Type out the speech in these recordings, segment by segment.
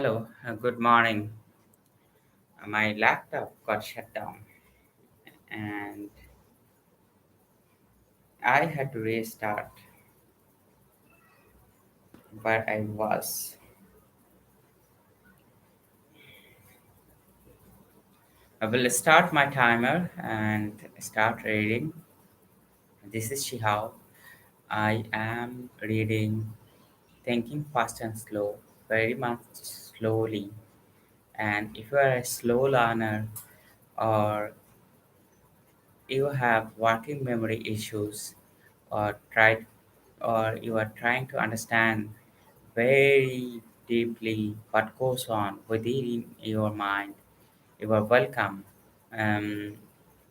Hello, good morning. My laptop got shut down and I had to restart where I was. I will start my timer and start reading. This is Shihao. I am reading Thinking Fast and Slow, very much slowly. And if you are a slow learner or you have working memory issues or you are trying to understand very deeply what goes on within your mind, you are welcome um,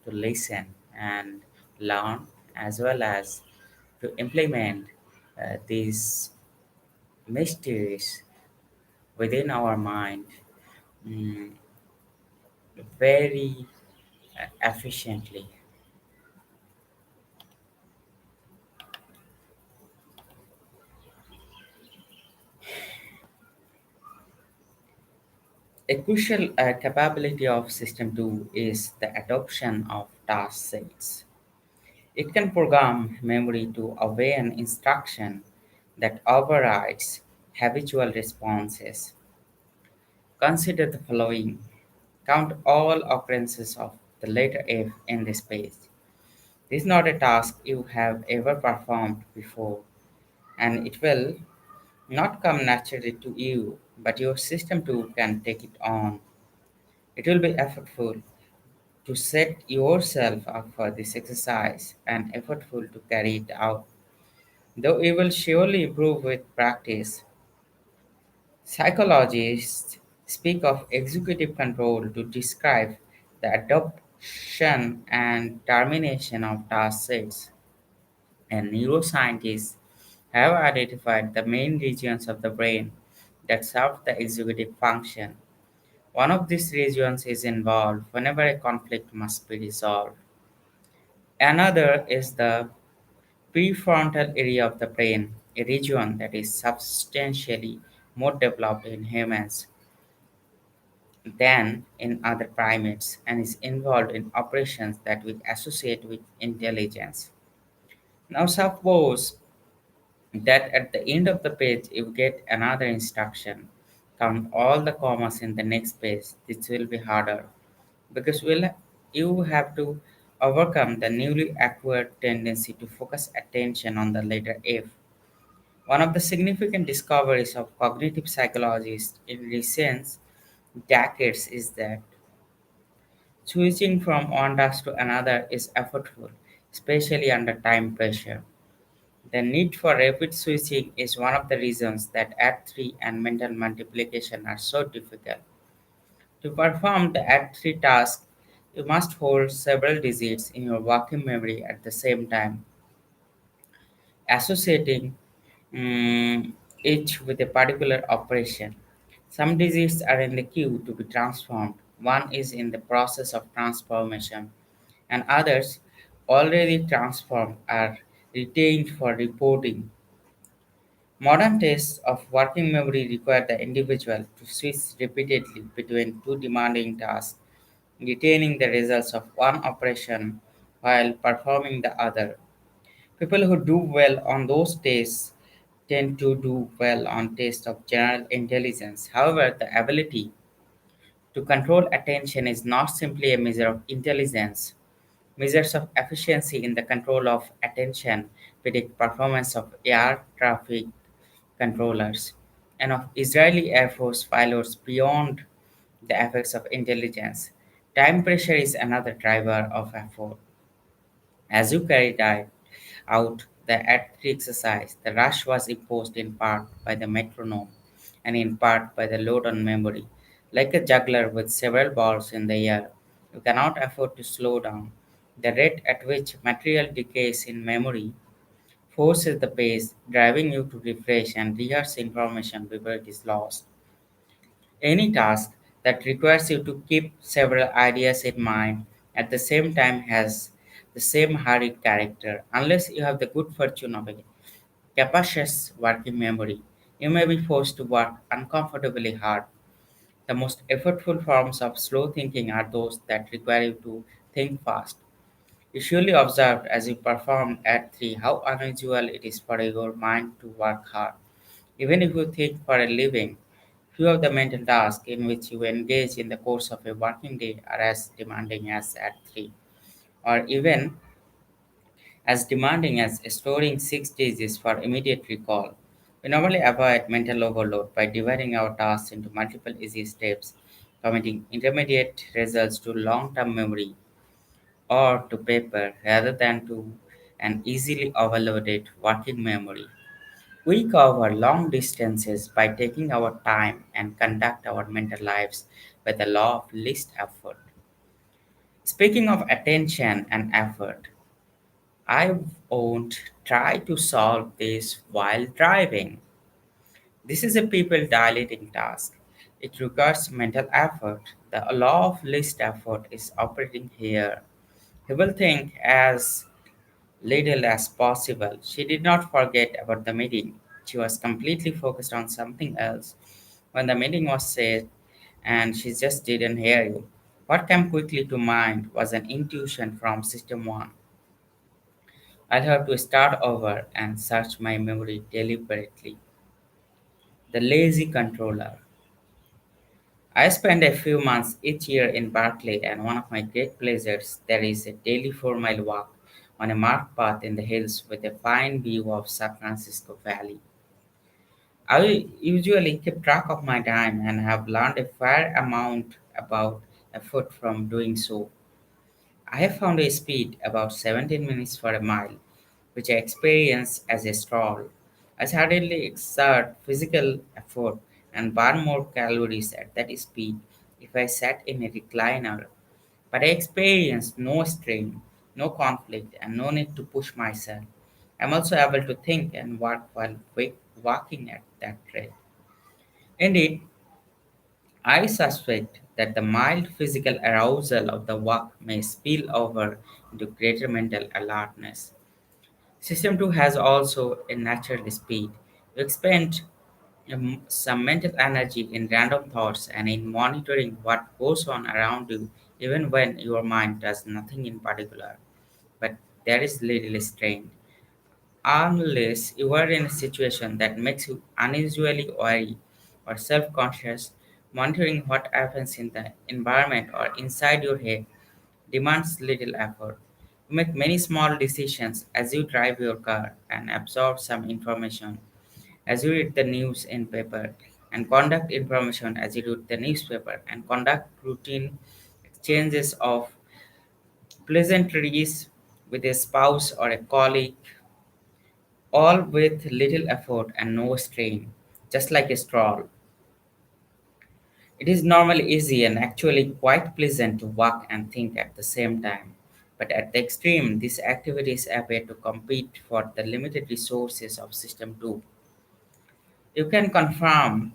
to listen and learn as well as to implement these mysteries within our mind mm, very efficiently. A crucial capability of System 2 is the adoption of task sets. It can program memory to obey an instruction that overrides habitual responses. Consider the following. Count all occurrences of the letter F in this page. This is not a task you have ever performed before, and it will not come naturally to you, but your system too can take it on. It will be effortful to set yourself up for this exercise and effortful to carry it out. Though you will surely improve with practice, psychologists speak of executive control to describe the adoption and termination of task sets, and neuroscientists have identified the main regions of the brain that serve the executive function. One of these regions is involved whenever a conflict must be resolved. Another is the prefrontal area of the brain, a region that is substantially more developed in humans than in other primates and is involved in operations that we associate with intelligence. Now, suppose that at the end of the page you get another instruction. Count all the commas in the next page. This will be harder because you have to overcome the newly acquired tendency to focus attention on the letter F. One of the significant discoveries of cognitive psychologists in recent decades is that switching from one task to another is effortful, especially under time pressure. The need for rapid switching is one of the reasons that add 3 and mental multiplication are so difficult. To perform the add 3 task, you must hold several digits in your working memory at the same time, associating each with a particular operation. Some digits are in the queue to be transformed, one is in the process of transformation, and others, already transformed, are retained for reporting. Modern tests of working memory require the individual to switch repeatedly between two demanding tasks, retaining the results of one operation while performing the other. People who do well on those tests tend to do well on tests of general intelligence. However, the ability to control attention is not simply a measure of intelligence. Measures of efficiency in the control of attention predict performance of air traffic controllers and of Israeli Air Force pilots beyond the effects of intelligence. Time pressure is another driver of effort. As you carried out the at-3 exercise, the rush was imposed in part by the metronome and in part by the load on memory. Like a juggler with several balls in the air, you cannot afford to slow down. The rate at which material decays in memory forces the pace, driving you to refresh and rehearse information before it is lost. Any task that requires you to keep several ideas in mind at the same time has the same hurried character. Unless you have the good fortune of a capacious working memory, you may be forced to work uncomfortably hard. The most effortful forms of slow thinking are those that require you to think fast. You surely observed as you performed at 3 how unusual it is for your mind to work hard. Even if you think for a living, few of the mental tasks in which you engage in the course of a working day are as demanding as at 3, or even as demanding as storing 6 digits for immediate recall. We normally avoid mental overload by dividing our tasks into multiple easy steps, committing intermediate results to long term memory or to paper rather than to an easily overloaded working memory. We cover long distances by taking our time and conduct our mental lives by the law of least effort. Speaking of attention and effort, I won't try to solve this while driving. This is a people dilating task. It requires mental effort. The law of least effort is operating here. He will think as little as possible. She did not forget about the meeting. She was completely focused on something else. When the meeting was said, and she just didn't hear you. What came quickly to mind was an intuition from System 1. I'll have to start over and search my memory deliberately. The lazy controller. I spend a few months each year in Berkeley, and one of my great pleasures there is a daily 4 mile walk on a marked path in the hills with a fine view of San Francisco Valley. I usually keep track of my time and have learned a fair amount about effort from doing so. I have found a speed about 17 minutes for a mile, which I experience as a stroll. I suddenly exert physical effort and burn more calories at that speed if I sat in a recliner, but I experience no strain, no conflict, and no need to push myself. I'm also able to think and work while walking at that rate. Indeed, I suspect that the mild physical arousal of the walk may spill over into greater mental alertness. System 2 has also a natural speed. You expend some mental energy in random thoughts and in monitoring what goes on around you, even when your mind does nothing in particular. But there is little strain. Unless you are in a situation that makes you unusually worried or self conscious, monitoring what happens in the environment or inside your head demands little effort. You make many small decisions as you drive your car and absorb some information as you read the news in paper and conduct information as you read the newspaper and conduct routine exchanges of pleasantries with a spouse or a colleague, all with little effort and no strain, just like a stroll. It is normally easy and actually quite pleasant to walk and think at the same time. But at the extreme, these activities appear to compete for the limited resources of System 2. You can confirm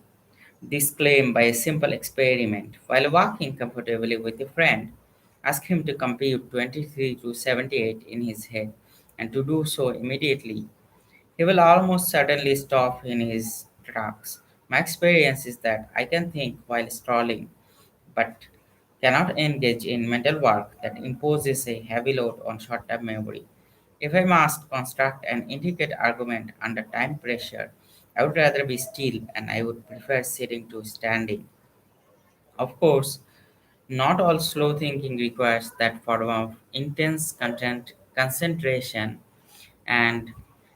this claim by a simple experiment. While walking comfortably with a friend, ask him to compute 23 to 78 in his head and to do so immediately. He will almost certainly stop in his tracks. My experience is that I can think while strolling, but cannot engage in mental work that imposes a heavy load on short term memory. If I must construct an intricate argument under time pressure, I would rather be still and I would prefer sitting to standing. Of course, not all slow thinking requires that form of intense content, concentration and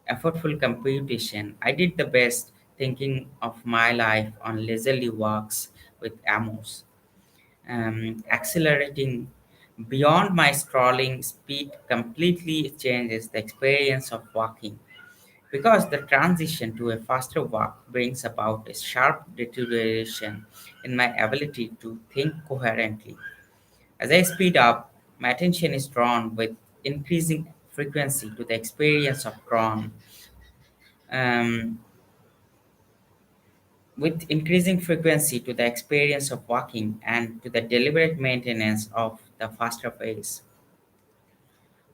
effortful computation. I did the best thinking of my life on leisurely walks with Amos, accelerating beyond my strolling speed completely changes the experience of walking because the transition to a faster walk brings about a sharp deterioration in my ability to think coherently. As I speed up, my attention is drawn increasing frequency to the experience of drawn um, with increasing frequency to the experience of walking and to the deliberate maintenance of the faster pace.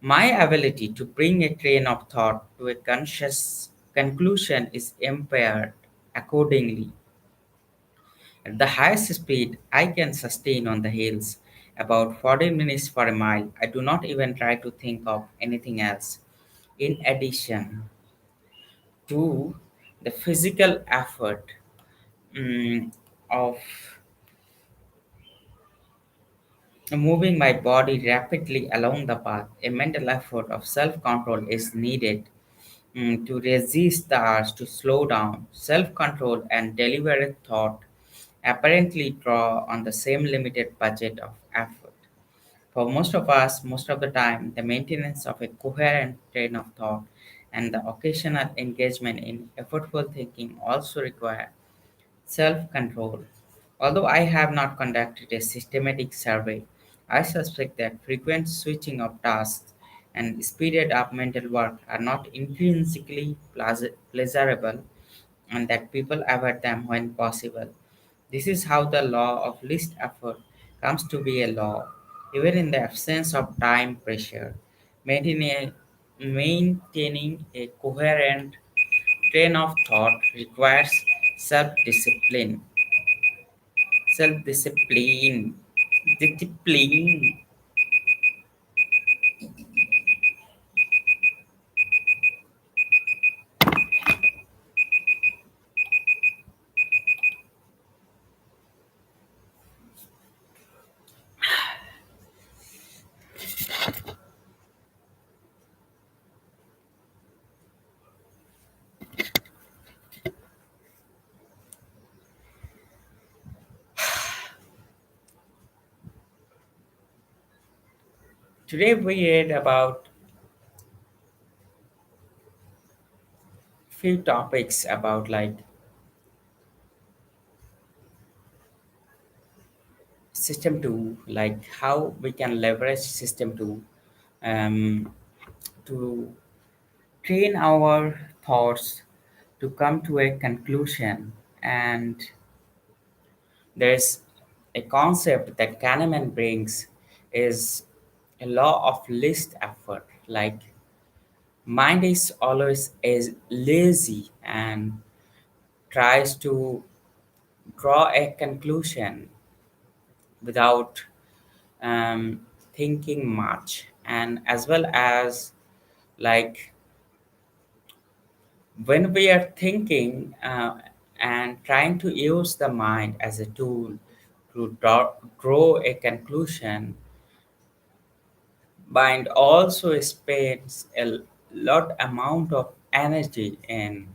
My ability to bring a train of thought to a conscious conclusion is impaired accordingly. At the highest speed I can sustain on the hills, about 40 minutes for a mile, I do not even try to think of anything else. In addition to the physical effort of moving my body rapidly along the path, a mental effort of self control is needed to resist the urge to slow down. Self control and deliberate thought apparently draw on the same limited budget of effort. For most of us, most of the time, the maintenance of a coherent train of thought and the occasional engagement in effortful thinking also require self control. Although I have not conducted a systematic survey, I suspect that frequent switching of tasks and speeded up mental work are not intrinsically pleasurable and that people avoid them when possible. This is how the law of least effort comes to be a law, even in the absence of time pressure. Maintaining maintaining a coherent train of thought requires self discipline. Self discipline. Discipline. Today we read about few topics about like system 2, like how we can leverage system 2 um, to train our thoughts to come to a conclusion. And there's a concept that Kahneman brings is a law of least effort. Like mind is always is lazy and tries to draw a conclusion without um, thinking much, and as well as like when we are thinking and trying to use the mind as a tool to draw a conclusion, mind also spends a lot amount of energy in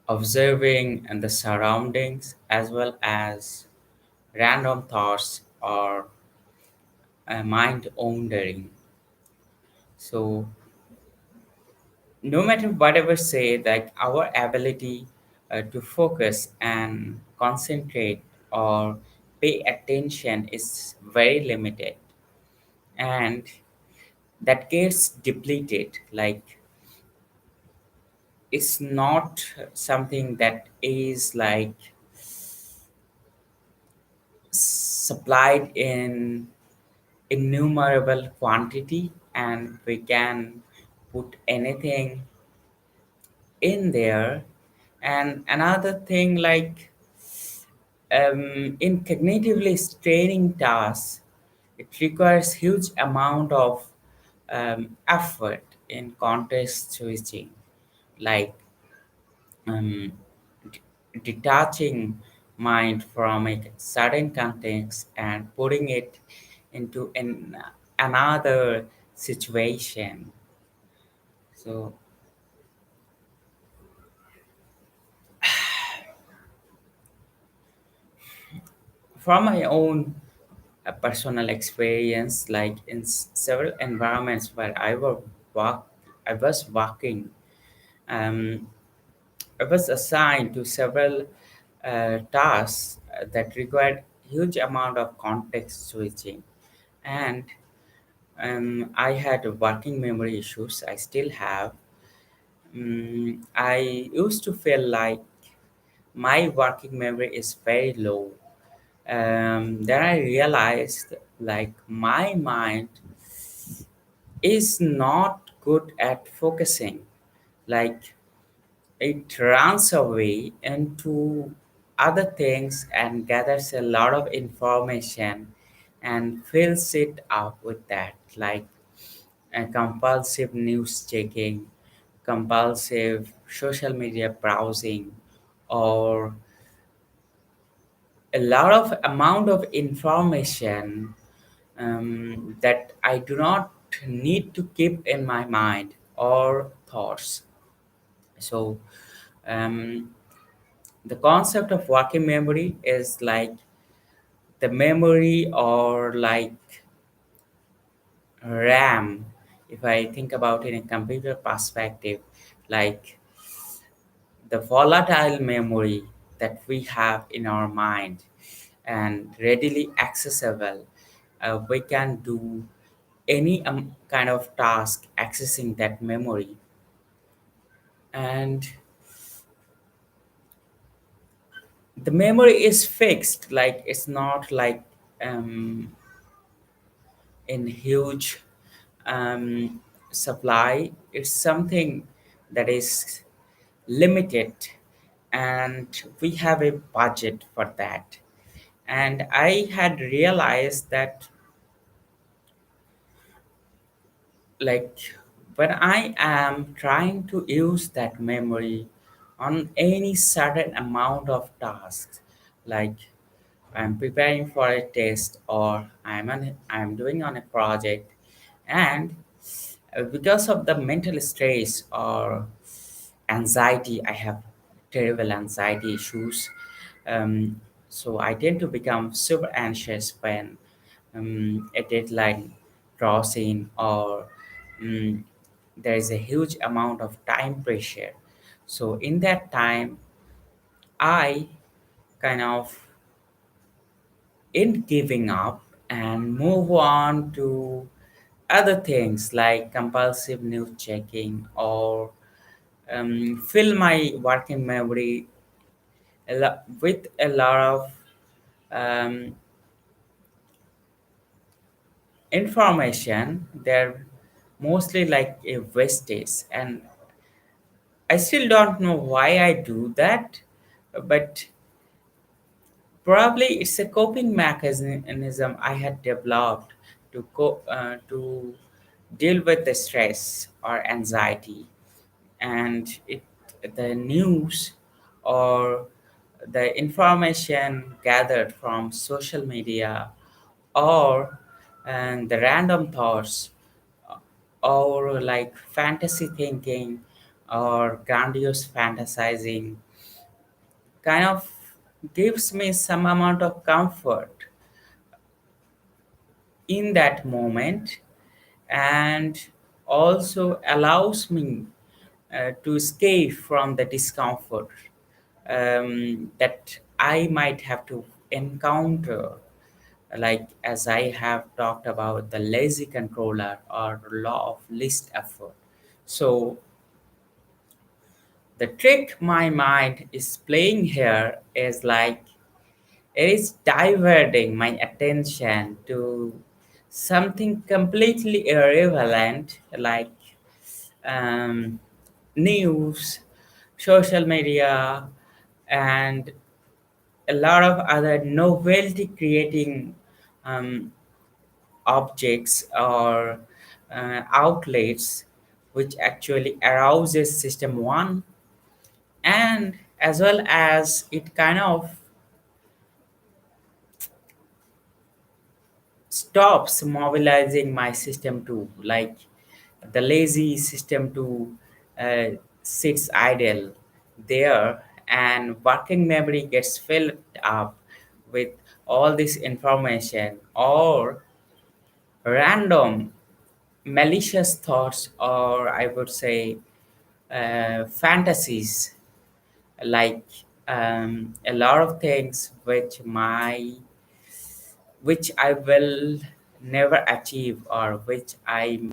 observing and the surroundings as well as random thoughts or mind wandering. So no matter whatever say, like our ability to focus and concentrate or pay attention is very limited, and that gets depleted. Like it's not something that is like supplied in innumerable quantity and we can put anything in there. And another thing, like in cognitively straining tasks, it requires huge amount of effort in context switching, like um, detaching mind from a certain context and putting it into another situation. So from my own personal experience, like in several environments where I was working, um, I was assigned to several tasks that required huge amount of context switching, and I had working memory issues. I still have. I used to feel like my working memory is very low. Then I realized like my mind is not good at focusing. Like it runs away into other things and gathers a lot of information and fills it up with that, like compulsive news checking, compulsive social media browsing, or a lot of amount of information that I do not need to keep in my mind or thoughts. So um, the concept of working memory is like the memory or like RAM. If I think about in a computer perspective, like the volatile memory that we have in our mind and readily accessible, we can do any kind of task accessing that memory. And the memory is fixed, like it's not like um, in huge um, supply. It's something that is limited, and we have a budget for that. And I had realized that, like, when I am trying to use that memory on any certain amount of tasks, like I'm preparing for a test or I'm doing on a project, and because of the mental stress or anxiety, I have terrible anxiety issues. So I tend to become super anxious when a deadline draws in, or um, there is a huge amount of time pressure. So in that time, I kind of in giving up and move on to other things like compulsive news checking, or fill my working memory with a lot of um, information. They're mostly like a wastage, and I still don't know why I do that, but probably it's a coping mechanism I had developed to deal with the stress or anxiety. And the news or the information gathered from social media, or and the random thoughts, or like fantasy thinking or grandiose fantasizing, kind of gives me some amount of comfort in that moment, and also allows me to escape from the discomfort that I might have to encounter, like as I have talked about the lazy controller or law of least effort. So the trick my mind is playing here is like it is diverting my attention to something completely irrelevant, like um, news, social media, and a lot of other novelty creating um, objects or outlets, which actually arouses system one, and as well as it kind of stops mobilizing my system two, like the lazy system two sits idle there, and working memory gets filled up with all this information or random malicious thoughts, or I would say fantasies, like a lot of things which I will never achieve, or which I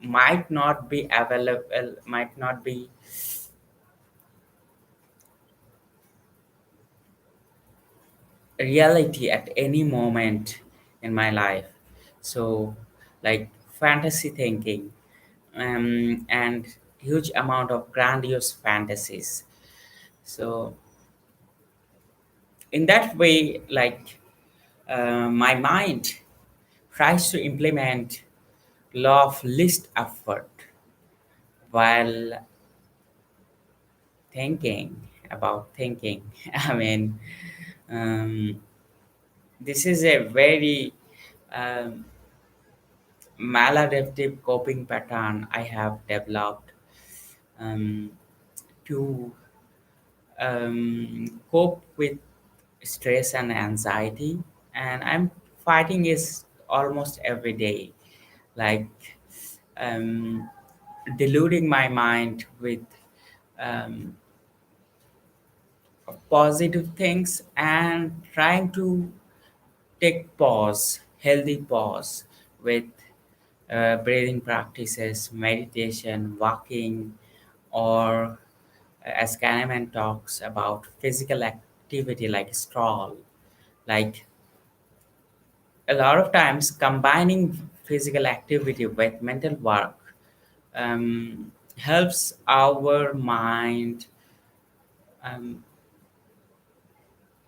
might not be available, might not be reality at any moment in my life. So, like fantasy thinking, and huge amount of grandiose fantasies. So In that way, like my mind tries to implement law of least effort while thinking about thinking. I mean, um, this is a very um, maladaptive coping pattern I have developed um, to cope with stress and anxiety, and I'm fighting is almost every day, like um, deluding my mind with um, positive things and trying to take pause, healthy pause with breathing practices, meditation, walking, or as Kahneman talks about physical activity like stroll. Like a lot of times, combining physical activity with mental work helps our mind um,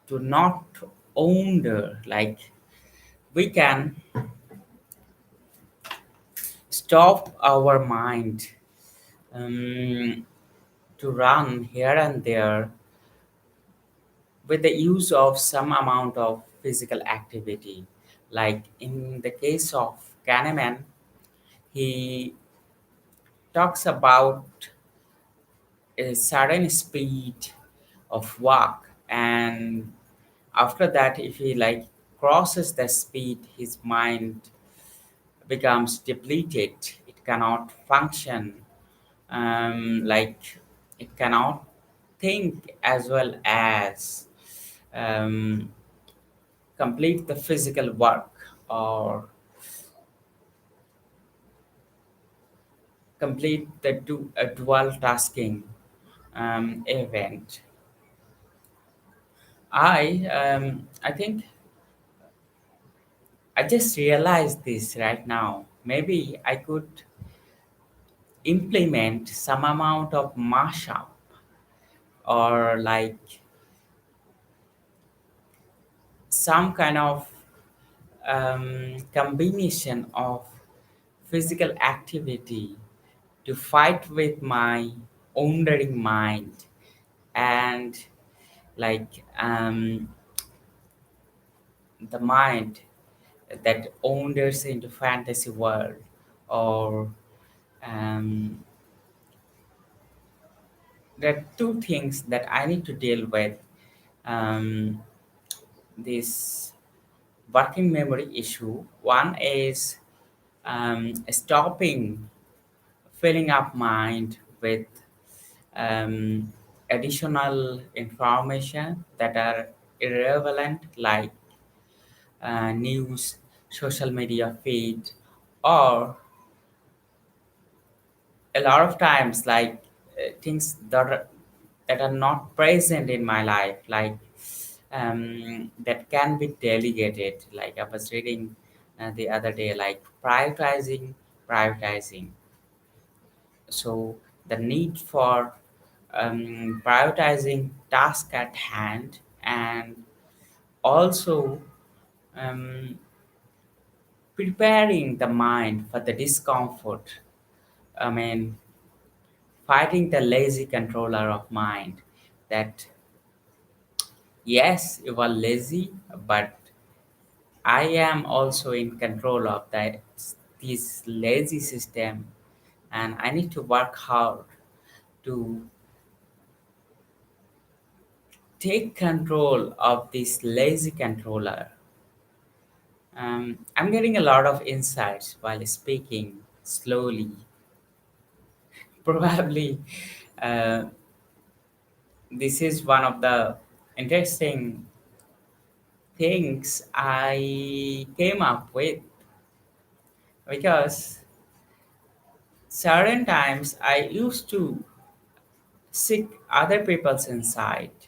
to not wander. Like we can stop our mind um, to run here and there with the use of some amount of physical activity. Like in the case of Kahneman, he talks about a certain speed of walk, and after that, if he like crosses the speed, his mind becomes depleted. It cannot function. Like it cannot think as well as um, complete the physical work or complete the a dual tasking event. I think I just realized this right now. Maybe I could implement some amount of mashup or like some kind of combination of physical activity to fight with my wandering mind and like the mind that wanders into fantasy world or um, there are two things that I need to deal with um, this working memory issue. One is stopping filling up mind with additional information that are irrelevant like news, social media feed, or a lot of times like things that are not present in my life, like that can be delegated. Like I was reading the other day, like prioritizing. So the need for prioritizing task at hand and also um, preparing the mind for the discomfort. I mean, fighting the lazy controller of mind that yes, you are lazy, but I am also in control of that this lazy system, and I need to work hard to take control of this lazy controller. I'm getting a lot of insights while speaking slowly. Probably uh, this is one of the interesting things I came up with because certain times I used to seek other people's insight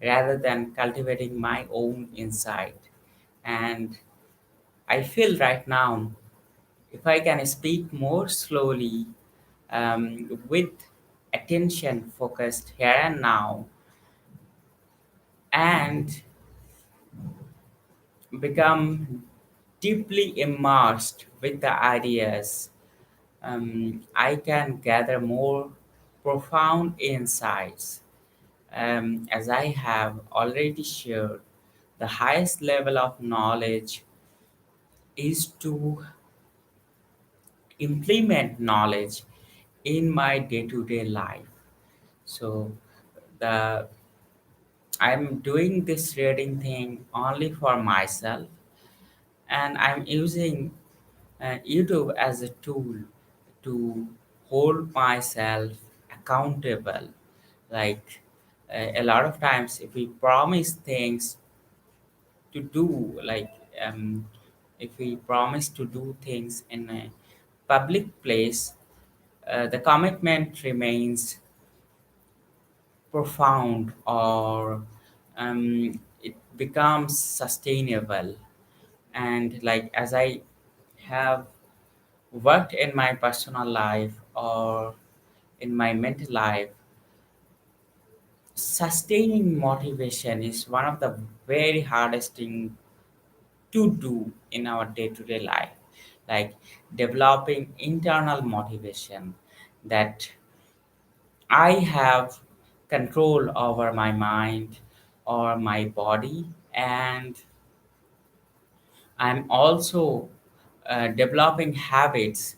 rather than cultivating my own insight. And I feel right now, if I can speak more slowly with attention focused here and now, and become deeply immersed with the ideas, I can gather more profound insights. As I have already shared, the highest level of knowledge is to implement knowledge in my day-to-day life. So the I'm doing this reading thing only for myself, and I'm using YouTube as a tool to hold myself accountable. Like a lot of times, if we promise things to do, like if we promise to do things in a public place, the commitment remains profound, or it becomes sustainable. And like as I have worked in my personal life or in my mental life, sustaining motivation is one of the very hardest thing to do in our day-to-day life. Like developing internal motivation, that I have control over my mind or my body, and I'm also developing habits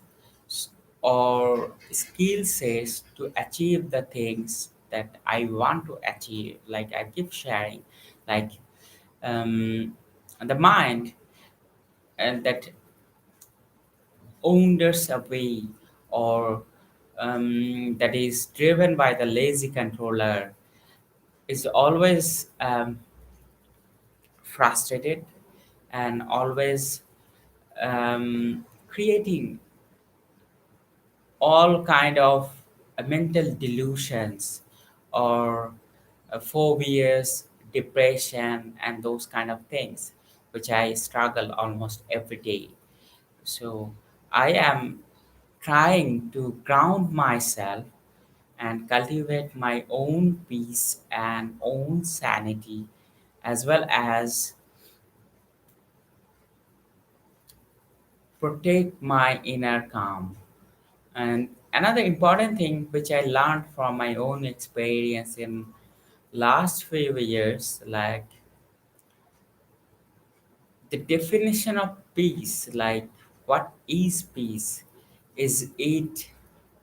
s- or skill sets to achieve the things that I want to achieve. Like I keep sharing, like um, the mind and that wanders away, or that is driven by the lazy controller, is always frustrated and always creating all kind of mental delusions, or phobias, depression, and those kind of things, which I struggle almost every day. So I am trying to ground myself and cultivate my own peace and own sanity, as well as protect my inner calm. And another important thing which I learned from my own experience in last few years, like the definition of peace, like what is peace? Is it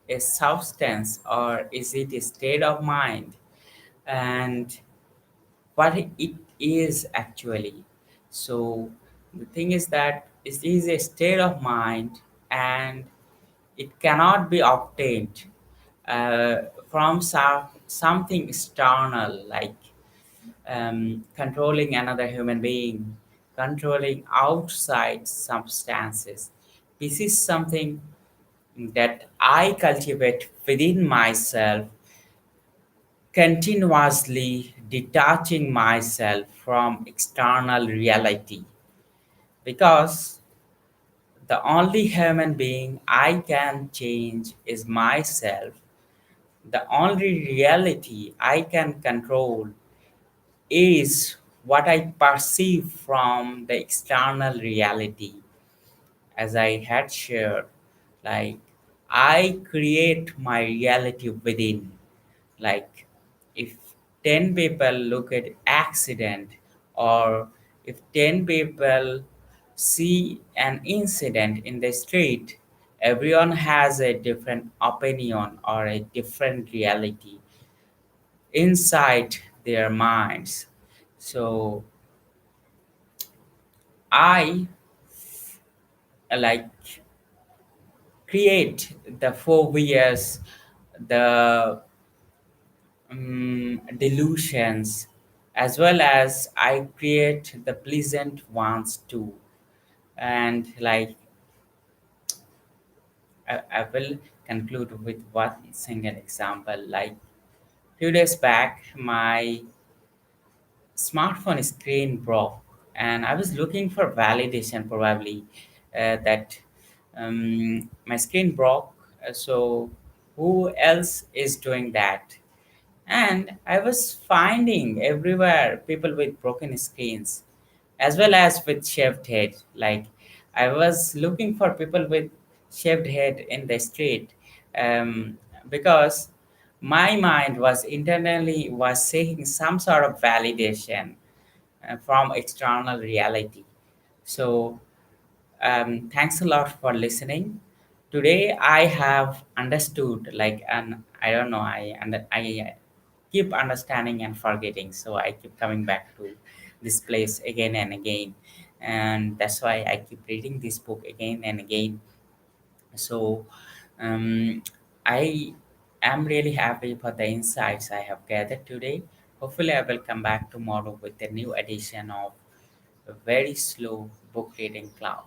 a substance or is it a state of mind? And what it is actually. So the thing is that it is a state of mind, and it cannot be obtained uh, from something external, like controlling another human being, controlling outside substances. This is something that I cultivate within myself, continuously detaching myself from external reality, because the only human being I can change is myself. The only reality I can control is what I perceive from the external reality. As I had shared, like I create my reality within. Like if 10 people look at accident, or if 10 people see an incident in the street, everyone has a different opinion or a different reality inside their minds. So I like create the phobias, the delusions, as well as I create the pleasant ones too. And like I will conclude with one single example. Like few days back, my smartphone screen broke, and I was looking for validation probably that my screen broke. So who else is doing that? And I was finding everywhere people with broken screens, as well as with shaved head. Like I was looking for people with shaved head in the street, because my mind was internally was seeking some sort of validation from external reality. So thanks a lot for listening. Today I have understood, like, and I don't know, I keep understanding and forgetting, so I keep coming back to this place again and again, and that's why I keep reading this book again and again. So um, I am really happy for the insights I have gathered today. Hopefully, I will come back tomorrow with a new edition of a very slow book reading club.